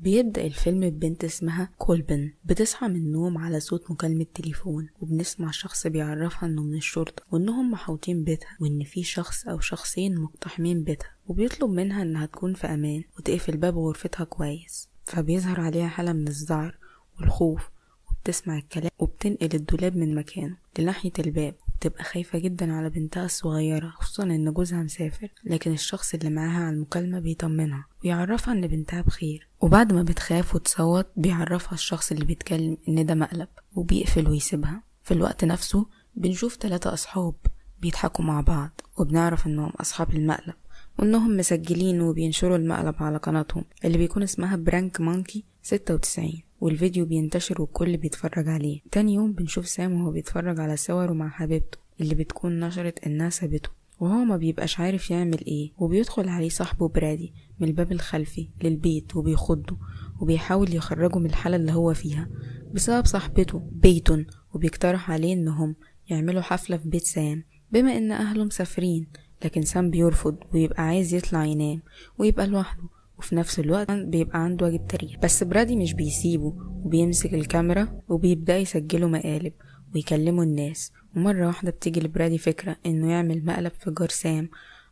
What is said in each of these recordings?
بيبدأ الفيلم ببنت اسمها كولبن بتصحى من النوم على صوت مكالمة تليفون، وبنسمع شخص بيعرفها انه من الشرطة وانهم محاوطين بيتها وان في شخص او شخصين مقتحمين بيتها، وبيطلب منها انها تكون في امان وتقفل باب غرفتها كويس. فبيظهر عليها حالة من الذعر والخوف، وبتسمع الكلام وبتنقل الدولاب من مكانه لناحية الباب، بتبقى خايفة جدا على بنتها الصغيرة، خصوصا ان جوزها مسافر. لكن الشخص اللي معاها على المكالمة بيطمنها ويعرفها ان بنتها بخير، وبعد ما بتخاف وتصوت بيعرفها الشخص اللي بيتكلم ان ده مقلب، وبيقفل ويسيبها. في الوقت نفسه بنشوف 3 أصحاب بيضحكوا مع بعض، وبنعرف انهم اصحاب المقلب وانهم مسجلين وبينشروا المقلب على قناتهم اللي بيكون اسمها برانك مانكي 96، والفيديو بينتشر والكل بيتفرج عليه. تاني يوم بنشوف سام وهو بيتفرج على صوره مع حبيبته اللي بتكون نشرت انها سابته، وهو ما بيبقاش عارف يعمل ايه، وبيدخل عليه صاحبه برادي من الباب الخلفي للبيت وبيخضه وبيحاول يخرجه من الحالة اللي هو فيها بسبب صاحبته بيتون، وبيقترح عليه انهم يعملوا حفلة في بيت سام بما ان اهله مسافرين. لكن سام بيرفض ويبقى عايز يطلع ينام ويبقى لوحده، وفي نفس الوقت بيبقى عنده واجب تاريخ. بس برادي مش بيسيبه وبيمسك الكاميرا وبيبدأ يسجله مقالب ويكلموا الناس. ومرة واحدة بتيجي لبرادي فكرة انه يعمل مقلب في جار سام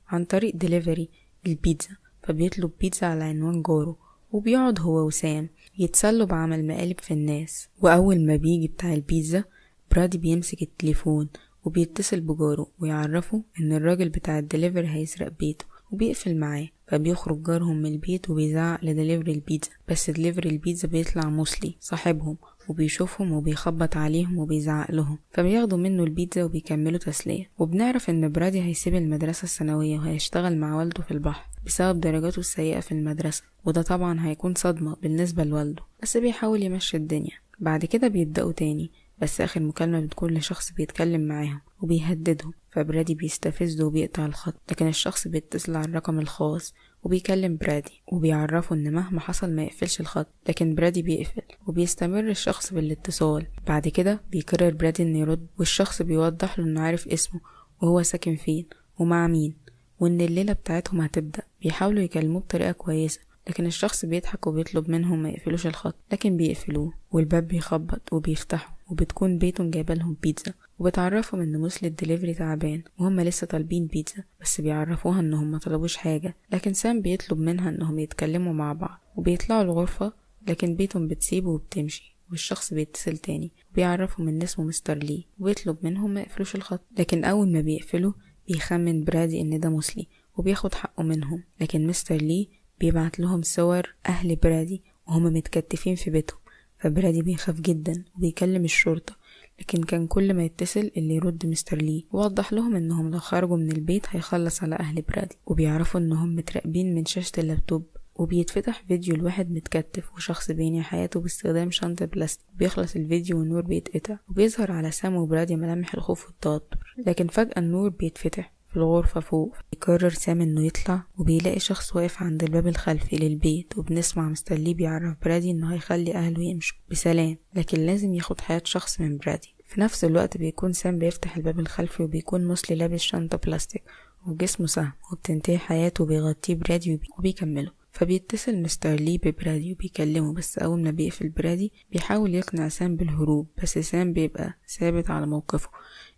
عن طريق ديليفري البيتزا، فبيطلب بيتزا على عنوان جاره، وبيقعد هو وسام يتسلوا بعمل مقالب في الناس. واول ما بيجي بتاع البيتزا برادي بيمسك التليفون وبيتصل بجاره ويعرفه ان الراجل بتاع الدليفري هيسرق بيته، وبيقفل معاه. فبيخرج جارهم من البيت وبيزعق لدليفري البيتزا، بس دليفري البيتزا بيطلع موسلي صاحبهم وبيشوفهم وبيخبط عليهم وبيزعق لهم، فبياخدوا منه البيتزا وبيكملوا تسلية. وبنعرف ان برادي هيسيب المدرسة الثانوية وهيشتغل مع والده في البحر بسبب درجاته السيئة في المدرسة، وده طبعا هيكون صدمة بالنسبة لوالده، بس بيحاول يمشي الدنيا. بعد كده بيبدأوا تاني، بس آخر مكالمة بتكون لشخص بيتكلم معاهم وبيهددهم، فبرادي بيستفزه وبيقطع الخط. لكن الشخص بيتصل على الرقم الخاص وبيكلم برادي وبيعرفه ان مهما حصل ما يقفلش الخط، لكن برادي بيقفل وبيستمر الشخص بالاتصال. بعد كده بيقرر برادي انه يرد، والشخص بيوضح له انه عارف اسمه وهو ساكن فين ومع مين، وان الليلة بتاعتهم هتبدأ. بيحاولوا يكلموه بطريقة كويسة، لكن الشخص بيضحك وبيطلب منهم ما يقفلوش الخط، لكن بيقفلوه، والباب بيخبط وبيفتحوا، وبتكون بيتون جايبه لهم بيتزا وبتعرفهم ان موسل الدليفري تعبان وهم لسه طالبين بيتزا، بس بيعرفوها انهم ما طلبوش حاجه. لكن سام بيطلب منها انهم يتكلموا مع بعض وبيطلعوا الغرفه، لكن بيتون بتسيبه وبتمشي، والشخص بيتصل تاني وبيعرفهم ان اسمه مستر لي وبيطلب منهم ما يقفلوش الخط. لكن اول ما بيقفلوا بيخمن برادي ان ده موسلي وبياخد حقه منهم. لكن مستر لي بيبعت لهم صور اهل برادي وهم متكتفين في بيتهم، فبرادي بيخاف جدا وبيكلم الشرطة. لكن كان كل ما يتصل اللي يرد مستر لي ووضح لهم انهم لو خرجوا من البيت هيخلص على اهل برادي، وبيعرفوا انهم متراقبين من شاشة اللابتوب. وبيتفتح فيديو لواحد متكتف وشخص بينهي حياته باستخدام شنطة بلاستيك. بيخلص الفيديو والنور بيتقطع، وبيظهر على سام وبرادي ملامح الخوف والتوتر. لكن فجأة النور بيتفتح في الغرفة فوق، بيقرر سام انه يطلع وبيلاقي شخص واقف عند الباب الخلفي للبيت، وبنسمع مستر لي بيعرف برادي انه هيخلي اهله يمشوا بسلام، لكن لازم ياخد حياة شخص من برادي. في نفس الوقت بيكون سام بيفتح الباب الخلفي وبيكون موسلي لابس شنطة بلاستيك وجسمه سهم، وبتنتهي حياته وبيغطيه برادي وبيكمله. فبيتصل مستر لي ببرادي وبيكلمه، بس اول ما بيقفل برادي بيحاول يقنع سام بالهروب، بس سام بيبقى ثابت على موقفه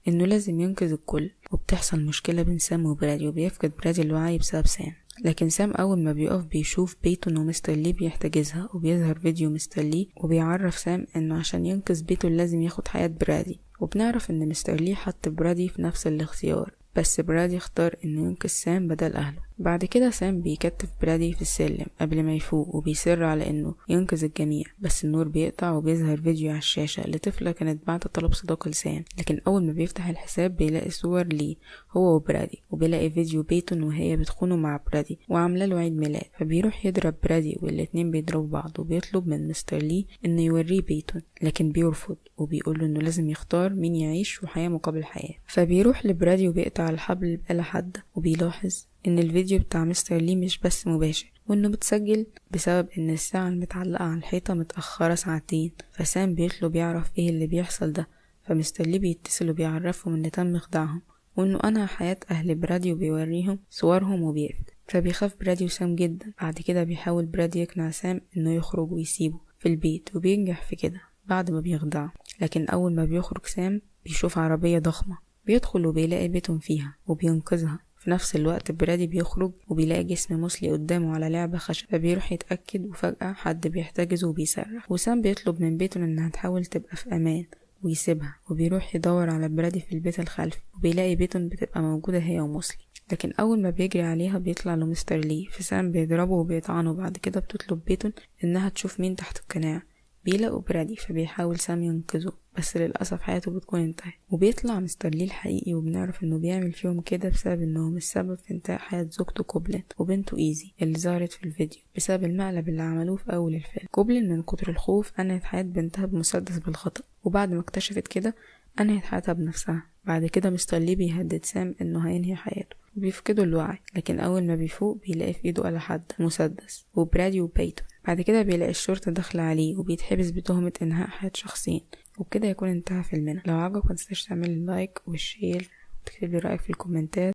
انه لازم ينقذ الكل. وبتحصل مشكلة بين سام وبرادي وبيفقد برادي الوعي بسبب سام. لكن سام اول ما بيقف بيشوف بيتون ومستر لي بيحتجزها، وبيظهر فيديو مستر لي وبيعرف سام انه عشان ينقذ بيتون لازم ياخد حياة برادي. وبنعرف ان مستر لي حط برادي في نفس الاختيار، بس برادي اختار انه ينقذ سام بدل اهله. بعد كده سام بيكتف برادي في السلم قبل ما يفوق وبيصر على انه ينقذ الجميع، بس النور بيقطع وبيظهر فيديو على الشاشة لطفلة كانت بعت طلب صداقة لسام. لكن اول ما بيفتح الحساب بيلاقي صور ليه هو وبرادي، وبيلاقي فيديو بيتون وهي بتخونه مع برادي وعامله له عيد ميلاد. فبيروح يضرب برادي والاتنين بيضربوا بعض، وبيطلب من مستر لي انه يوريه بيتون، لكن بيرفض وبيقول له انه لازم يختار مين يعيش وحياة مقابل حياة. فبيروح لبرادي وبيقطع الحبل بآلة حادة، وبيلاحظ ان الفيديو بتاع مستر لي مش بس مباشر، وانه بتسجل بسبب ان الساعة المتعلقة على الحيطة متأخرة ساعتين. فسام بيطلب يعرف ايه اللي بيحصل ده، فمستر لي بيتصل وبيعرفهم ان تم خداعهم وإنه أنهى حياة أهل برادي وبيوريهم صورهم وبيقفل. فبيخاف برادي وسام جدا. بعد كده بيحاول برادي يقنع سام إنه يخرج ويسيبه في البيت، وبينجح في كده بعد ما بيخدعه. لكن أول ما بيخرج سام بيشوف عربية ضخمة، بيدخل وبيلاقي بيتهم فيها وبينقذها. في نفس الوقت برادي بيخرج وبيلاقي جسم موسلي قدامه على لعبة خشب، فبيروح يتأكد، وفجأة حد بيحتجزه وبيصرخ. وسام بيطلب من بيتون إنها تحاول تبقى في أمان ويسيبها، وبيروح يدور على برادي في البيت الخلفي، وبيلاقي بيتون بتبقى موجودة هي وموسلي. لكن أول ما بيجري عليها بيطلع له مستر لي، فسام بيضربه وبيطعنه. بعد كده بتطلب بيتون إنها تشوف مين تحت القناع. بيلاقوا برادي، فبيحاول سام ينقذه، بس للأسف حياته بتكون انتهت. وبيطلع مستر لي الحقيقي، وبنعرف انه بيعمل فيهم كده بسبب انهم السبب في انتهاء حياة زوجته كوبلين وبنته ايزي اللي ظهرت في الفيديو بسبب المقلب اللي عملوه في اول الفيلم. كوبلين من كتر الخوف انهت حياة بنتها بمسدس بالخطأ، وبعد ما اكتشفت كده انهت حياتها بنفسها. بعد كده مستر لي بيهدد سام انه هينهي حياته وبيفقدوا الوعي. لكن اول ما بيفوق بيلاقي في ايده آلة حادة مسدس وبرادي وبيتون. بعد كده بيلاقي الشرطة داخلة عليه وبيتحبس بتهمة انهاء حياة شخصين. وبكده يكون انتهى فيلمنا. لو عجبك متنساش تعمل لايك والشير وتكتب لي رأيك في الكومنتات.